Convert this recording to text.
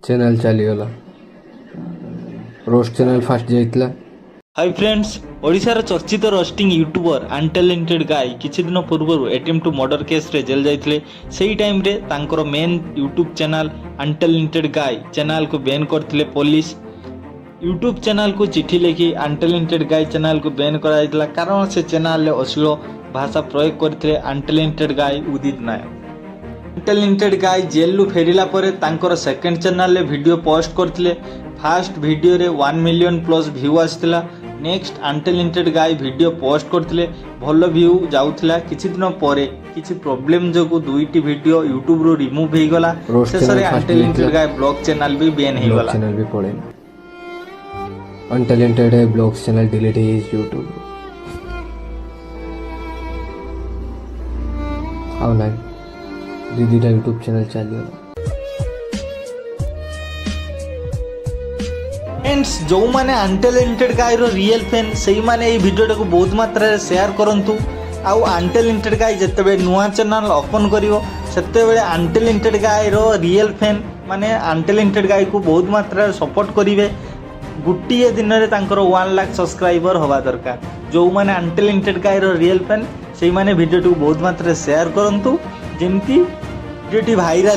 Channel चलीगला roast channel fast जाइतला। Hi friends, ओडिशार चर्चित रोस्टिंग यूट्यूबर अनटैलेंटेड गाय किछि दिन पूर्व एटीएम टू मर्डर केस रे जेल जाइतले। सेही टाइम रे तांकर main YouTube channel untalented guy channel को बैन करथिले पुलिस। यूट्यूब चैनल को चिठी लिखि अनटैलेंटेड गाय चैनल को बैन कराइतला कारण से चैनल ले अश्लील भाषा प्रयोग करथिले untalented guy Udit Nayak. Untalented guy jail फेरिला परे तांकर सेकंड चैनल ले वीडियो पोस्ट करथिले। फास्ट वीडियो रे 1 million plus view आस्थिला। Next untalented गाय वीडियो पोस्ट करथिले, भल व्यू जाउथिला। किछि दिन परे किछि problem जोगु दुईटी video YouTube row remove हे गला। शेषरे अनटैलेंटेड गाय ब्लॉग चैनल भी बैन हे गला। चैनल भी पड़े अनटैलेंटेड है ब्लॉग चैनल डिलीट है यूट्यूब। हाउ नाइन दीदी यूट्यूब चैनल चलिए। फ्रेंड्स, जो माने अनटैलेंटेड गाय रो रियल फैन सेही माने এই ভিডিওটা को बहुत मात्रा रे शेयर करंतु। आउ अनटैलेंटेड गाय जतबे नुआ चैनल ओपन करिवो सेते बेले अनटैलेंटेड गाय रो रियल फैन माने अनटैलेंटेड गाय को बहुत मात्रा रे सपोर्ट करिवे। गुटिए दिन रे तांकर 1 लाख सब्सक्राइबर होबा दरकार। जो माने अनटैलेंटेड गाय रो रियल फैन सेही माने वीडियो को बहुत मात्रा रे शेयर करंतु जेमती वीडियोटी भाइराल